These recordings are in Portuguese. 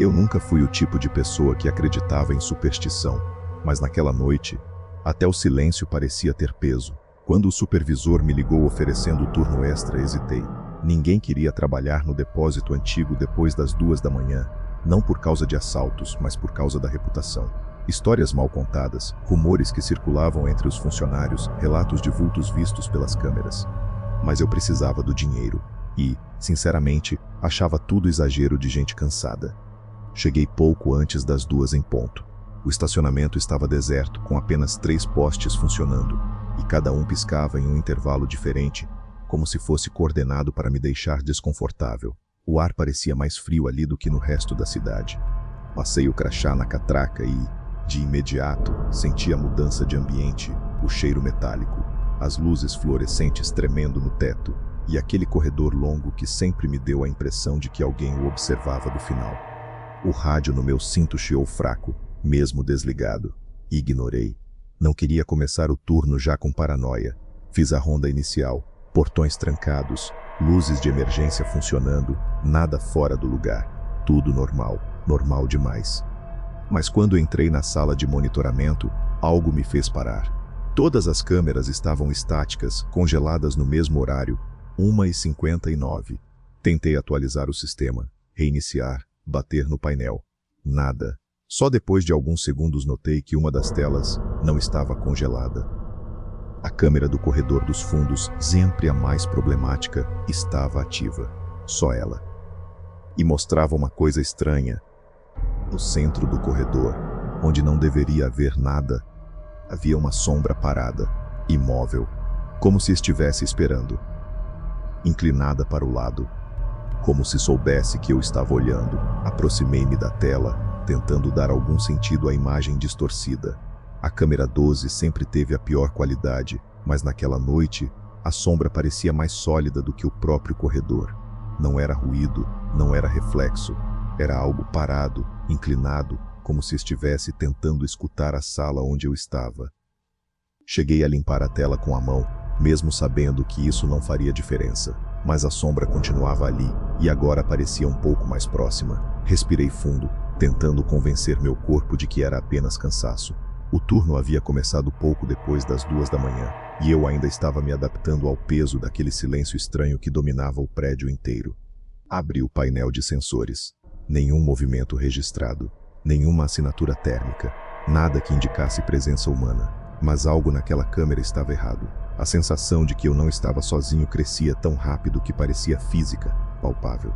Eu nunca fui o tipo de pessoa que acreditava em superstição, mas naquela noite, até o silêncio parecia ter peso. Quando o supervisor me ligou oferecendo o turno extra, hesitei. Ninguém queria trabalhar no depósito antigo depois das 2 da manhã, não por causa de assaltos, mas por causa da reputação. Histórias mal contadas, rumores que circulavam entre os funcionários, relatos de vultos vistos pelas câmeras. Mas eu precisava do dinheiro e, sinceramente, achava tudo exagero de gente cansada. Cheguei pouco antes das 2 em ponto. O estacionamento estava deserto, com apenas 3 postes funcionando, e cada um piscava em um intervalo diferente, como se fosse coordenado para me deixar desconfortável. O ar parecia mais frio ali do que no resto da cidade. Passei o crachá na catraca e, de imediato, senti a mudança de ambiente, o cheiro metálico, as luzes fluorescentes tremendo no teto e aquele corredor longo que sempre me deu a impressão de que alguém o observava do final. O rádio no meu cinto chiou fraco, mesmo desligado. Ignorei. Não queria começar o turno já com paranoia. Fiz a ronda inicial, portões trancados, luzes de emergência funcionando, nada fora do lugar. Tudo normal, normal demais. Mas quando entrei na sala de monitoramento, algo me fez parar. Todas as câmeras estavam estáticas, congeladas no mesmo horário, 1h59. Tentei atualizar o sistema, reiniciar, bater no painel. Nada. Só depois de alguns segundos notei que uma das telas não estava congelada. A câmera do corredor dos fundos, sempre a mais problemática, estava ativa. Só ela. E mostrava uma coisa estranha. No centro do corredor, onde não deveria haver nada, havia uma sombra parada, imóvel, como se estivesse esperando. Inclinada para o lado, como se soubesse que eu estava olhando, aproximei-me da tela, tentando dar algum sentido à imagem distorcida. A câmera 12 sempre teve a pior qualidade, mas naquela noite, a sombra parecia mais sólida do que o próprio corredor. Não era ruído, não era reflexo. Era algo parado, inclinado, como se estivesse tentando escutar a sala onde eu estava. Cheguei a limpar a tela com a mão, mesmo sabendo que isso não faria diferença. Mas a sombra continuava ali, e agora parecia um pouco mais próxima. Respirei fundo, tentando convencer meu corpo de que era apenas cansaço. O turno havia começado pouco depois das 2 da manhã, e eu ainda estava me adaptando ao peso daquele silêncio estranho que dominava o prédio inteiro. Abri o painel de sensores. Nenhum movimento registrado, nenhuma assinatura térmica, nada que indicasse presença humana. Mas algo naquela câmera estava errado. A sensação de que eu não estava sozinho crescia tão rápido que parecia física, palpável.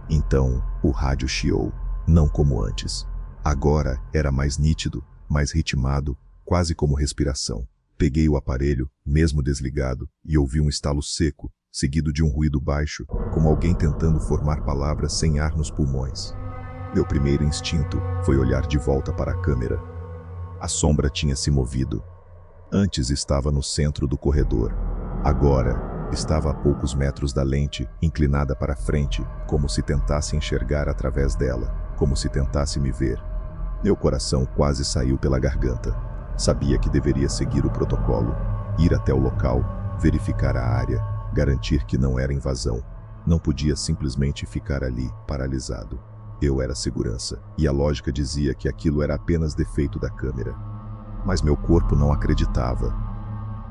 Então, o rádio chiou, não como antes. Agora era mais nítido, mais ritmado, quase como respiração. Peguei o aparelho, mesmo desligado, e ouvi um estalo seco, seguido de um ruído baixo, como alguém tentando formar palavras sem ar nos pulmões. Meu primeiro instinto foi olhar de volta para a câmera. A sombra tinha se movido. Antes estava no centro do corredor. Agora estava a poucos metros da lente, inclinada para frente, como se tentasse enxergar através dela, como se tentasse me ver. Meu coração quase saiu pela garganta. Sabia que deveria seguir o protocolo, ir até o local, verificar a área, garantir que não era invasão. Não podia simplesmente ficar ali, paralisado. Eu era segurança, e a lógica dizia que aquilo era apenas defeito da câmera. Mas meu corpo não acreditava.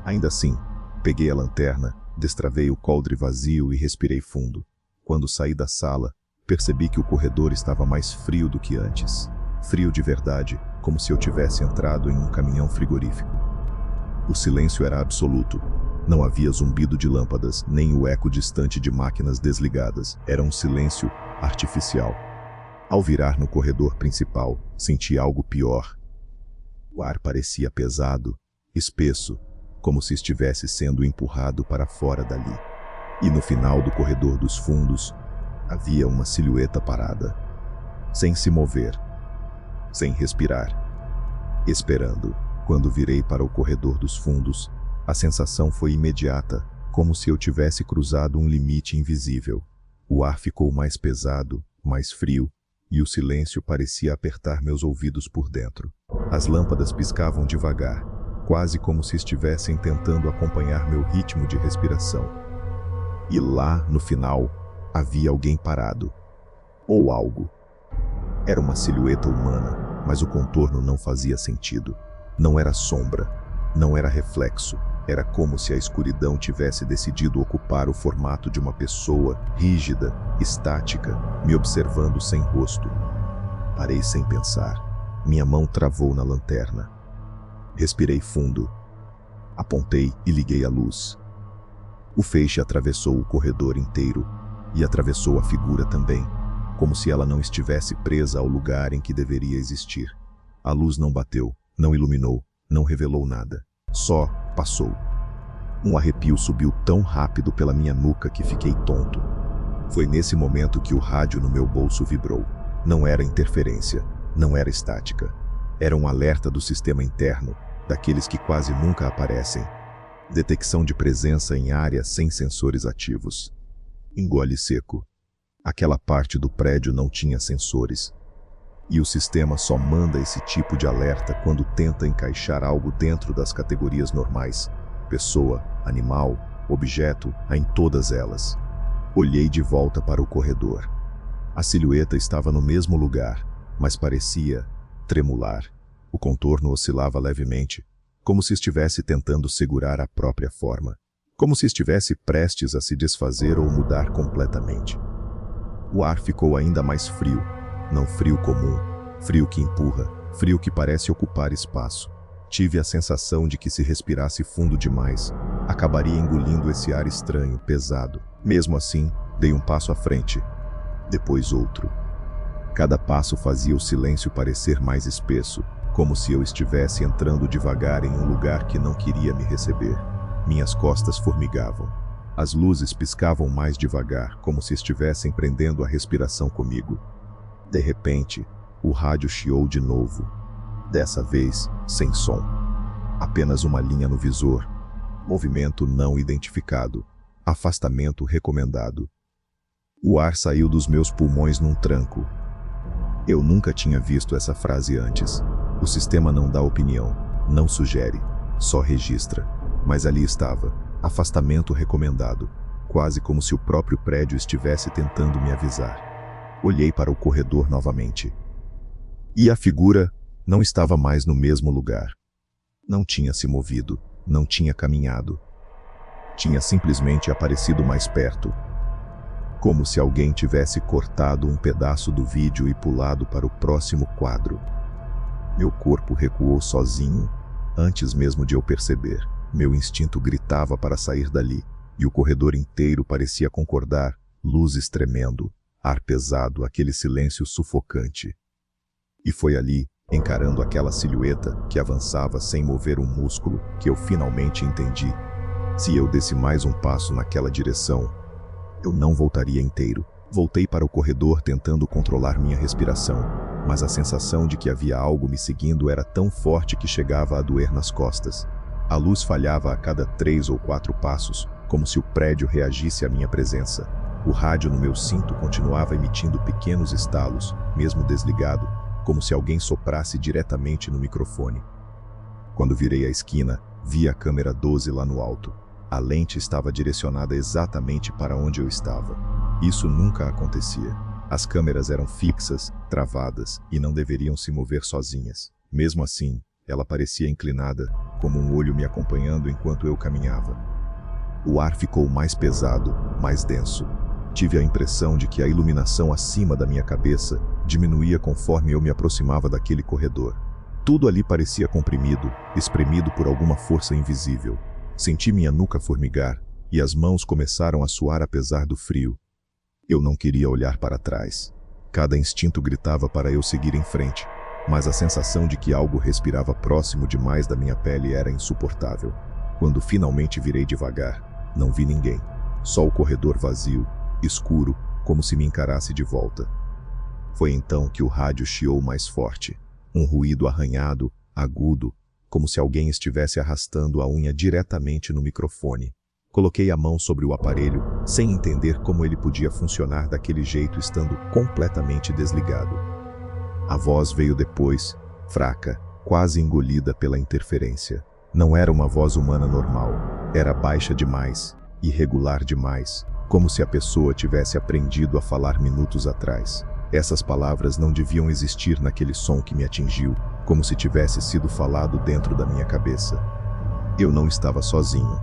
Ainda assim, peguei a lanterna, destravei o coldre vazio e respirei fundo. Quando saí da sala, percebi que o corredor estava mais frio do que antes. Frio de verdade, como se eu tivesse entrado em um caminhão frigorífico. O silêncio era absoluto. Não havia zumbido de lâmpadas, nem o eco distante de máquinas desligadas. Era um silêncio artificial. Ao virar no corredor principal, senti algo pior. O ar parecia pesado, espesso, como se estivesse sendo empurrado para fora dali. E no final do corredor dos fundos, havia uma silhueta parada, sem se mover, sem respirar, esperando. Quando virei para o corredor dos fundos, a sensação foi imediata, como se eu tivesse cruzado um limite invisível. O ar ficou mais pesado, mais frio, e o silêncio parecia apertar meus ouvidos por dentro. As lâmpadas piscavam devagar, quase como se estivessem tentando acompanhar meu ritmo de respiração. E lá, no final, havia alguém parado. Ou algo. Era uma silhueta humana, mas o contorno não fazia sentido. Não era sombra, não era reflexo. Era como se a escuridão tivesse decidido ocupar o formato de uma pessoa rígida, estática, me observando sem rosto. Parei sem pensar. Minha mão travou na lanterna. Respirei fundo. Apontei e liguei a luz. O feixe atravessou o corredor inteiro e atravessou a figura também, como se ela não estivesse presa ao lugar em que deveria existir. A luz não bateu, não iluminou, não revelou nada. Só passou. Um arrepio subiu tão rápido pela minha nuca que fiquei tonto. Foi nesse momento que o rádio no meu bolso vibrou. Não era interferência, não era estática. Era um alerta do sistema interno, daqueles que quase nunca aparecem. Detecção de presença em áreas sem sensores ativos. Engole seco. Aquela parte do prédio não tinha sensores. E o sistema só manda esse tipo de alerta quando tenta encaixar algo dentro das categorias normais. Pessoa, animal, objeto, em todas elas. Olhei de volta para o corredor. A silhueta estava no mesmo lugar, mas parecia tremular. O contorno oscilava levemente, como se estivesse tentando segurar a própria forma. Como se estivesse prestes a se desfazer ou mudar completamente. O ar ficou ainda mais frio. Não frio comum, frio que empurra, frio que parece ocupar espaço. Tive a sensação de que se respirasse fundo demais, acabaria engolindo esse ar estranho, pesado. Mesmo assim, dei um passo à frente, depois outro. Cada passo fazia o silêncio parecer mais espesso, como se eu estivesse entrando devagar em um lugar que não queria me receber. Minhas costas formigavam. As luzes piscavam mais devagar, como se estivessem prendendo a respiração comigo. De repente, o rádio chiou de novo. Dessa vez, sem som. Apenas uma linha no visor. Movimento não identificado. Afastamento recomendado. O ar saiu dos meus pulmões num tranco. Eu nunca tinha visto essa frase antes. O sistema não dá opinião, não sugere, só registra. Mas ali estava, afastamento recomendado, quase como se o próprio prédio estivesse tentando me avisar. Olhei para o corredor novamente. E a figura não estava mais no mesmo lugar. Não tinha se movido, não tinha caminhado. Tinha simplesmente aparecido mais perto. Como se alguém tivesse cortado um pedaço do vídeo e pulado para o próximo quadro. Meu corpo recuou sozinho, antes mesmo de eu perceber. Meu instinto gritava para sair dali, e o corredor inteiro parecia concordar, luzes tremendo, ar pesado, aquele silêncio sufocante. E foi ali, encarando aquela silhueta que avançava sem mover um músculo, que eu finalmente entendi. Se eu desse mais um passo naquela direção, eu não voltaria inteiro. Voltei para o corredor tentando controlar minha respiração, mas a sensação de que havia algo me seguindo era tão forte que chegava a doer nas costas. A luz falhava a cada 3 ou 4 passos, como se o prédio reagisse à minha presença. O rádio no meu cinto continuava emitindo pequenos estalos, mesmo desligado, como se alguém soprasse diretamente no microfone. Quando virei a esquina, vi a câmera 12 lá no alto. A lente estava direcionada exatamente para onde eu estava. Isso nunca acontecia. As câmeras eram fixas, travadas, e não deveriam se mover sozinhas. Mesmo assim, ela parecia inclinada, como um olho me acompanhando enquanto eu caminhava. O ar ficou mais pesado, mais denso. Tive a impressão de que a iluminação acima da minha cabeça diminuía conforme eu me aproximava daquele corredor. Tudo ali parecia comprimido, espremido por alguma força invisível. Senti minha nuca formigar, e as mãos começaram a suar apesar do frio. Eu não queria olhar para trás. Cada instinto gritava para eu seguir em frente, mas a sensação de que algo respirava próximo demais da minha pele era insuportável. Quando finalmente virei devagar, não vi ninguém. Só o corredor vazio, escuro, como se me encarasse de volta. Foi então que o rádio chiou mais forte. Um ruído arranhado, agudo, como se alguém estivesse arrastando a unha diretamente no microfone. Coloquei a mão sobre o aparelho, sem entender como ele podia funcionar daquele jeito estando completamente desligado. A voz veio depois, fraca, quase engolida pela interferência. Não era uma voz humana normal. Era baixa demais, irregular demais, como se a pessoa tivesse aprendido a falar minutos atrás. Essas palavras não deviam existir naquele som que me atingiu, como se tivesse sido falado dentro da minha cabeça. Eu não estava sozinho.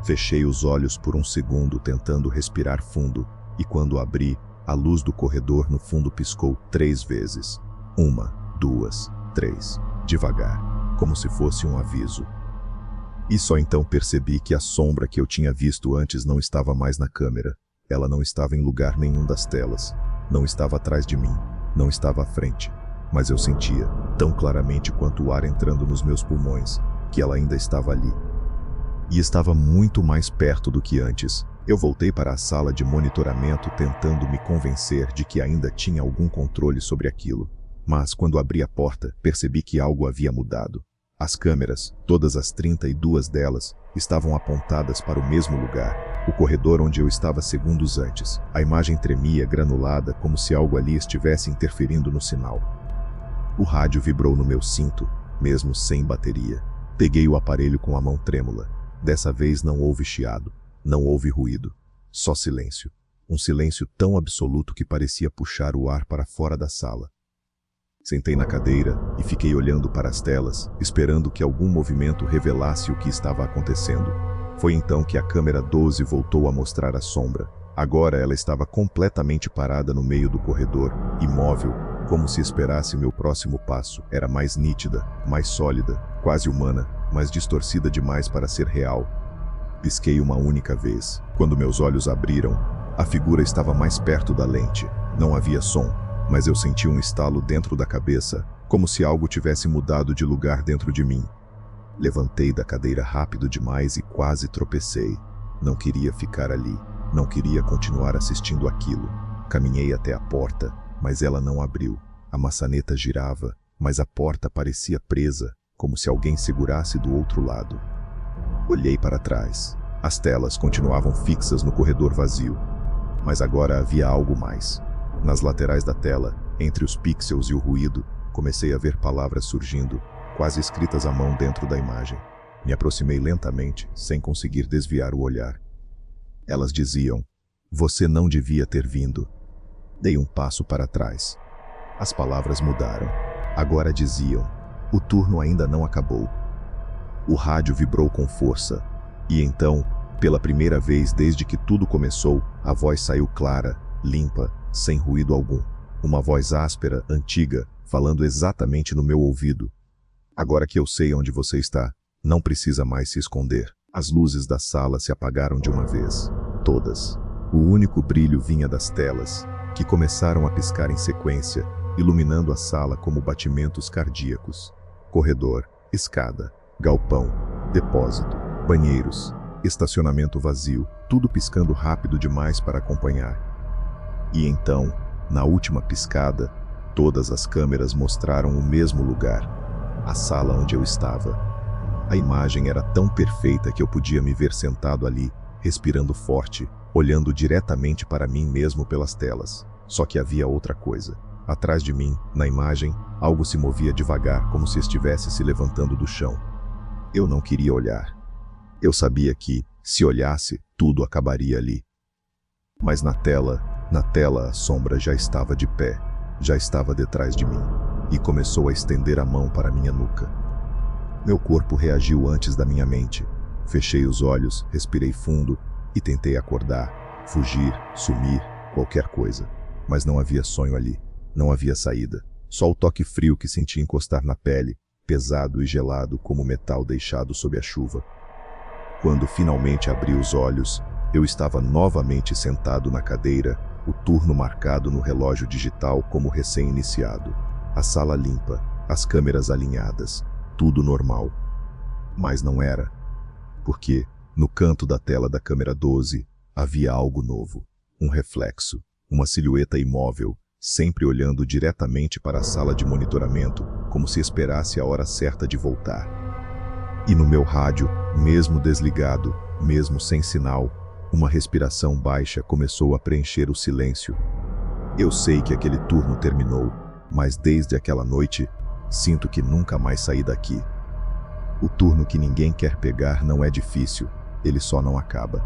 Fechei os olhos por um segundo tentando respirar fundo, e quando abri, a luz do corredor no fundo piscou 3 vezes. 1, 2, 3, devagar, como se fosse um aviso. E só então percebi que a sombra que eu tinha visto antes não estava mais na câmera. Ela não estava em lugar nenhum das telas. Não estava atrás de mim, não estava à frente. Mas eu sentia, tão claramente quanto o ar entrando nos meus pulmões, que ela ainda estava ali. E estava muito mais perto do que antes. Eu voltei para a sala de monitoramento tentando me convencer de que ainda tinha algum controle sobre aquilo. Mas quando abri a porta, percebi que algo havia mudado. As câmeras, todas as 32 delas, estavam apontadas para o mesmo lugar, o corredor onde eu estava segundos antes. A imagem tremia, granulada, como se algo ali estivesse interferindo no sinal. O rádio vibrou no meu cinto, mesmo sem bateria. Peguei o aparelho com a mão trêmula. Dessa vez não houve chiado, não houve ruído, só silêncio. Um silêncio tão absoluto que parecia puxar o ar para fora da sala. Sentei na cadeira e fiquei olhando para as telas, esperando que algum movimento revelasse o que estava acontecendo. Foi então que a câmera 12 voltou a mostrar a sombra. Agora ela estava completamente parada no meio do corredor, imóvel, como se esperasse meu próximo passo. Era mais nítida, mais sólida, quase humana, mas distorcida demais para ser real. Pisquei uma única vez. Quando meus olhos abriram, a figura estava mais perto da lente. Não havia som, mas eu senti um estalo dentro da cabeça, como se algo tivesse mudado de lugar dentro de mim. Levantei da cadeira rápido demais e quase tropecei. Não queria ficar ali, não queria continuar assistindo aquilo. Caminhei até a porta, mas ela não abriu. A maçaneta girava, mas a porta parecia presa, como se alguém segurasse do outro lado. Olhei para trás. As telas continuavam fixas no corredor vazio, mas agora havia algo mais. Nas laterais da tela, entre os pixels e o ruído, comecei a ver palavras surgindo, quase escritas à mão dentro da imagem. Me aproximei lentamente, sem conseguir desviar o olhar. Elas diziam: "Você não devia ter vindo." Dei um passo para trás. As palavras mudaram. Agora diziam: "O turno ainda não acabou." O rádio vibrou com força, e então, pela primeira vez desde que tudo começou, a voz saiu clara, limpa, sem ruído algum. Uma voz áspera, antiga, falando exatamente no meu ouvido. "Agora que eu sei onde você está, não precisa mais se esconder." As luzes da sala se apagaram de uma vez. Todas. O único brilho vinha das telas, que começaram a piscar em sequência, iluminando a sala como batimentos cardíacos. Corredor, escada, galpão, depósito, banheiros, estacionamento vazio, tudo piscando rápido demais para acompanhar. E então, na última piscada, todas as câmeras mostraram o mesmo lugar, a sala onde eu estava. A imagem era tão perfeita que eu podia me ver sentado ali, respirando forte, olhando diretamente para mim mesmo pelas telas. Só que havia outra coisa. Atrás de mim, na imagem, algo se movia devagar, como se estivesse se levantando do chão. Eu não queria olhar. Eu sabia que, se olhasse, tudo acabaria ali. Mas na tela a sombra já estava de pé, já estava detrás de mim, e começou a estender a mão para minha nuca. Meu corpo reagiu antes da minha mente. Fechei os olhos, respirei fundo e tentei acordar, fugir, sumir, qualquer coisa. Mas não havia sonho ali, não havia saída. Só o toque frio que senti encostar na pele, pesado e gelado como metal deixado sob a chuva. Quando finalmente abri os olhos, eu estava novamente sentado na cadeira, o turno marcado no relógio digital como recém-iniciado. A sala limpa, as câmeras alinhadas, tudo normal. Mas não era. Porque, no canto da tela da câmera 12, havia algo novo. Um reflexo, uma silhueta imóvel, sempre olhando diretamente para a sala de monitoramento, como se esperasse a hora certa de voltar. E no meu rádio, mesmo desligado, mesmo sem sinal, uma respiração baixa começou a preencher o silêncio. Eu sei que aquele turno terminou, mas desde aquela noite, sinto que nunca mais saí daqui. O turno que ninguém quer pegar não é difícil, ele só não acaba.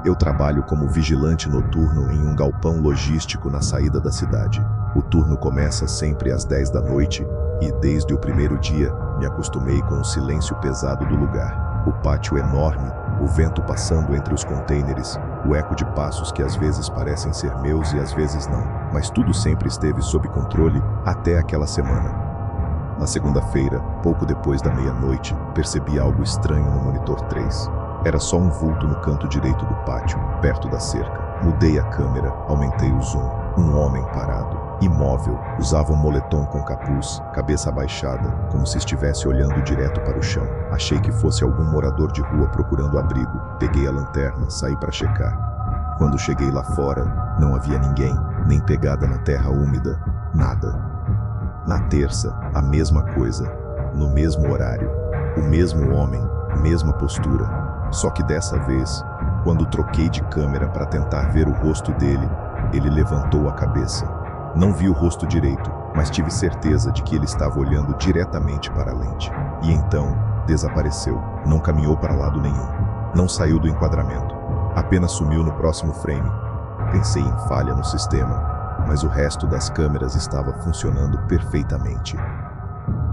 Eu trabalho como vigilante noturno em um galpão logístico na saída da cidade. O turno começa sempre às 10 da noite e, desde o primeiro dia, me acostumei com o silêncio pesado do lugar. O pátio enorme, o vento passando entre os contêineres, o eco de passos que às vezes parecem ser meus e às vezes não. Mas tudo sempre esteve sob controle até aquela semana. Na segunda-feira, pouco depois da meia-noite, percebi algo estranho no monitor 3. Era só um vulto no canto direito do pátio, perto da cerca. Mudei a câmera, aumentei o zoom. Um homem parado, imóvel, usava um moletom com capuz, cabeça abaixada, como se estivesse olhando direto para o chão. Achei que fosse algum morador de rua procurando abrigo. Peguei a lanterna, saí para checar. Quando cheguei lá fora, não havia ninguém, nem pegada na terra úmida, nada. Na terça, a mesma coisa, no mesmo horário, o mesmo homem, mesma postura. Só que dessa vez, quando troquei de câmera para tentar ver o rosto dele, ele levantou a cabeça. Não vi o rosto direito, mas tive certeza de que ele estava olhando diretamente para a lente. E então, desapareceu. Não caminhou para lado nenhum. Não saiu do enquadramento. Apenas sumiu no próximo frame. Pensei em falha no sistema, mas o resto das câmeras estava funcionando perfeitamente.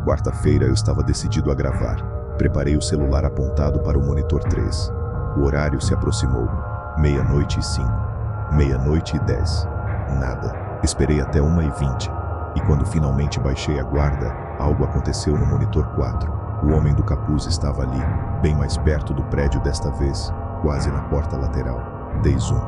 Quarta-feira eu estava decidido a gravar. Preparei o celular apontado para o monitor 3. O horário se aproximou. 00:05. 00:10. Nada. Esperei até 1:20. E quando finalmente baixei a guarda, algo aconteceu no monitor 4. O homem do capuz estava ali, bem mais perto do prédio desta vez, quase na porta lateral. Dei zoom.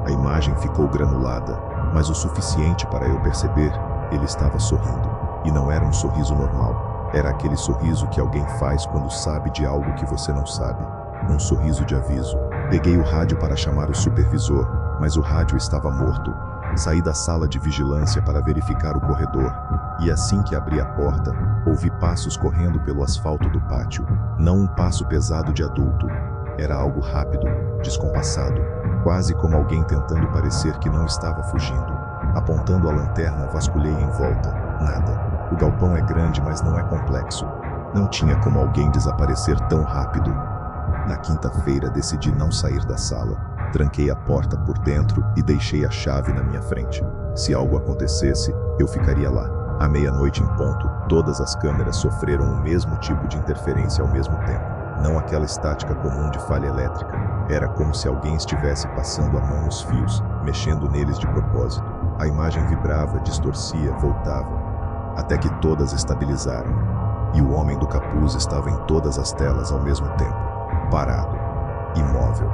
A imagem ficou granulada, mas o suficiente para eu perceber, ele estava sorrindo. E não era um sorriso normal. Era aquele sorriso que alguém faz quando sabe de algo que você não sabe. Um sorriso de aviso. Peguei o rádio para chamar o supervisor, mas o rádio estava morto. Saí da sala de vigilância para verificar o corredor, e assim que abri a porta, ouvi passos correndo pelo asfalto do pátio. Não um passo pesado de adulto. Era algo rápido, descompassado, quase como alguém tentando parecer que não estava fugindo. Apontando a lanterna, vasculhei em volta. Nada. O galpão é grande, mas não é complexo. Não tinha como alguém desaparecer tão rápido. Na quinta-feira, decidi não sair da sala. Tranquei a porta por dentro e deixei a chave na minha frente. Se algo acontecesse, eu ficaria lá. À meia-noite em ponto, todas as câmeras sofreram o mesmo tipo de interferência ao mesmo tempo. Não aquela estática comum de falha elétrica. Era como se alguém estivesse passando a mão nos fios, mexendo neles de propósito. A imagem vibrava, distorcia, voltava, até que todas estabilizaram. E o homem do capuz estava em todas as telas ao mesmo tempo, parado, imóvel,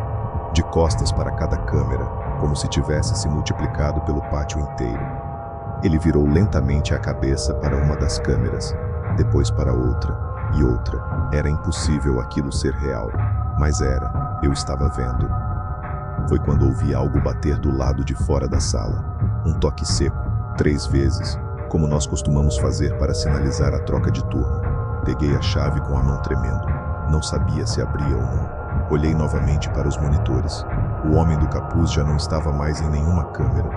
de costas para cada câmera, como se tivesse se multiplicado pelo pátio inteiro. Ele virou lentamente a cabeça para uma das câmeras, depois para outra e outra. Era impossível aquilo ser real, mas era. Eu estava vendo. Foi quando ouvi algo bater do lado de fora da sala. Um toque seco, 3 vezes, como nós costumamos fazer para sinalizar a troca de turno. Peguei a chave com a mão tremendo. Não sabia se abria ou não. Olhei novamente para os monitores. O homem do capuz já não estava mais em nenhuma câmera.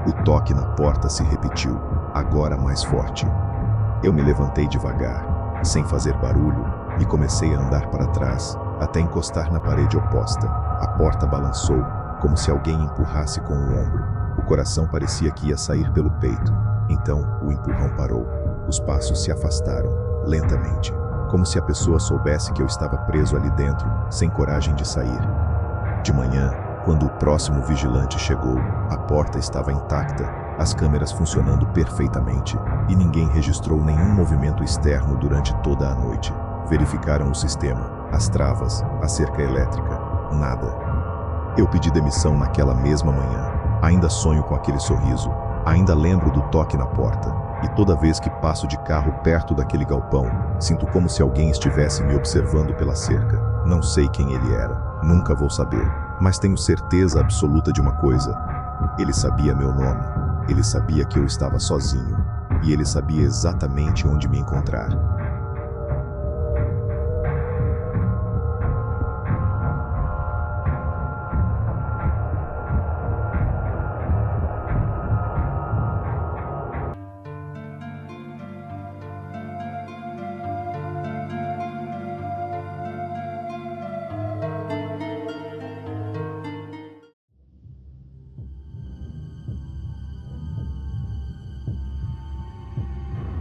O toque na porta se repetiu, agora mais forte. Eu me levantei devagar, sem fazer barulho, e comecei a andar para trás, até encostar na parede oposta. A porta balançou, como se alguém empurrasse com o ombro. O coração parecia que ia sair pelo peito. Então, o empurrão parou. Os passos se afastaram, lentamente, como se a pessoa soubesse que eu estava preso ali dentro, sem coragem de sair. De manhã, quando o próximo vigilante chegou, a porta estava intacta, as câmeras funcionando perfeitamente, e ninguém registrou nenhum movimento externo durante toda a noite. Verificaram o sistema, as travas, a cerca elétrica, nada. Eu pedi demissão naquela mesma manhã. Ainda sonho com aquele sorriso, ainda lembro do toque na porta, e toda vez que passo de carro perto daquele galpão, sinto como se alguém estivesse me observando pela cerca. Não sei quem ele era, nunca vou saber, mas tenho certeza absoluta de uma coisa. Ele sabia meu nome, ele sabia que eu estava sozinho, e ele sabia exatamente onde me encontrar.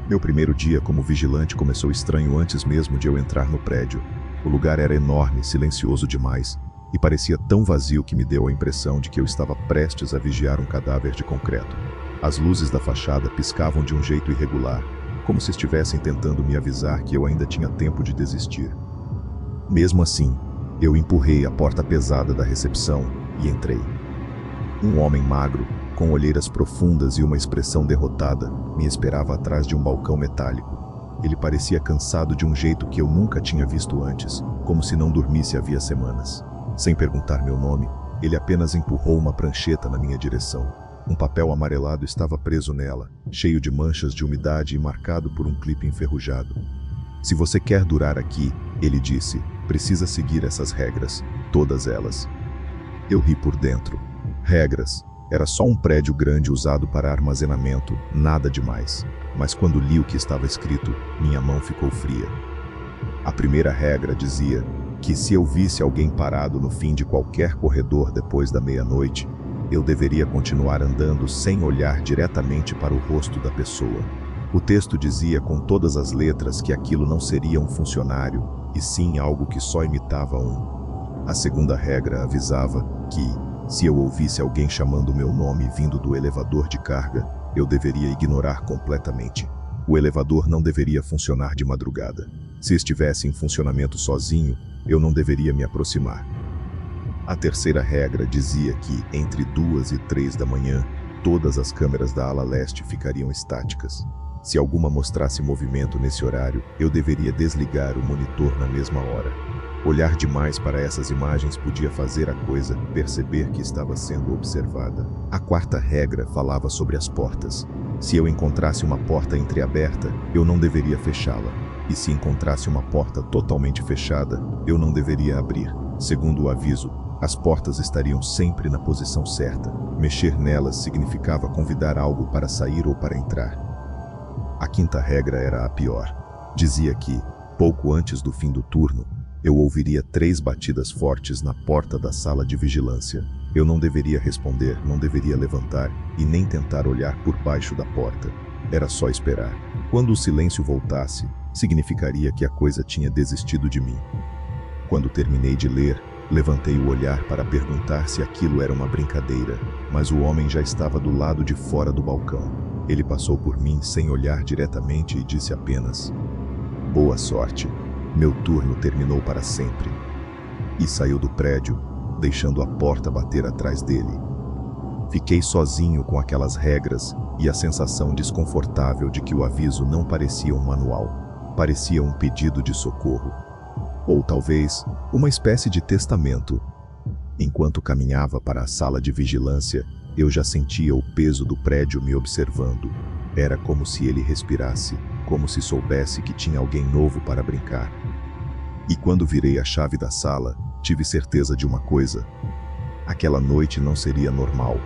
Meu primeiro dia como vigilante começou estranho antes mesmo de eu entrar no prédio. O lugar era enorme, silencioso demais, e parecia tão vazio que me deu a impressão de que eu estava prestes a vigiar um cadáver de concreto. As luzes da fachada piscavam de um jeito irregular, como se estivessem tentando me avisar que eu ainda tinha tempo de desistir. Mesmo assim, eu empurrei a porta pesada da recepção e entrei. Um homem magro, com olheiras profundas e uma expressão derrotada, me esperava atrás de um balcão metálico. Ele parecia cansado de um jeito que eu nunca tinha visto antes, como se não dormisse havia semanas. Sem perguntar meu nome, ele apenas empurrou uma prancheta na minha direção. Um papel amarelado estava preso nela, cheio de manchas de umidade e marcado por um clipe enferrujado. Se você quer durar aqui, ele disse, precisa seguir essas regras, todas elas. Eu ri por dentro. Regras. Era só um prédio grande usado para armazenamento, nada demais. Mas quando li o que estava escrito, minha mão ficou fria. A primeira regra dizia que se eu visse alguém parado no fim de qualquer corredor depois da meia-noite, eu deveria continuar andando sem olhar diretamente para o rosto da pessoa. O texto dizia com todas as letras que aquilo não seria um funcionário, e sim algo que só imitava um. A segunda regra avisava que, se eu ouvisse alguém chamando meu nome vindo do elevador de carga, eu deveria ignorar completamente. O elevador não deveria funcionar de madrugada. Se estivesse em funcionamento sozinho, eu não deveria me aproximar. A terceira regra dizia que, entre 2 e 3 da manhã, todas as câmeras da ala leste ficariam estáticas. Se alguma mostrasse movimento nesse horário, eu deveria desligar o monitor na mesma hora. Olhar demais para essas imagens podia fazer a coisa perceber que estava sendo observada. A quarta regra falava sobre as portas. Se eu encontrasse uma porta entreaberta, eu não deveria fechá-la. E se encontrasse uma porta totalmente fechada, eu não deveria abrir. Segundo o aviso, as portas estariam sempre na posição certa. Mexer nelas significava convidar algo para sair ou para entrar. A quinta regra era a pior. Dizia que, pouco antes do fim do turno, eu ouviria 3 batidas fortes na porta da sala de vigilância. Eu não deveria responder, não deveria levantar e nem tentar olhar por baixo da porta. Era só esperar. Quando o silêncio voltasse, significaria que a coisa tinha desistido de mim. Quando terminei de ler, levantei o olhar para perguntar se aquilo era uma brincadeira, mas o homem já estava do lado de fora do balcão. Ele passou por mim sem olhar diretamente e disse apenas: "Boa sorte. Meu turno terminou para sempre." E saiu do prédio, deixando a porta bater atrás dele. Fiquei sozinho com aquelas regras e a sensação desconfortável de que o aviso não parecia um manual, parecia um pedido de socorro. Ou talvez, uma espécie de testamento. Enquanto caminhava para a sala de vigilância, eu já sentia o peso do prédio me observando. Era como se ele respirasse, como se soubesse que tinha alguém novo para brincar. E quando virei a chave da sala, tive certeza de uma coisa: aquela noite não seria normal.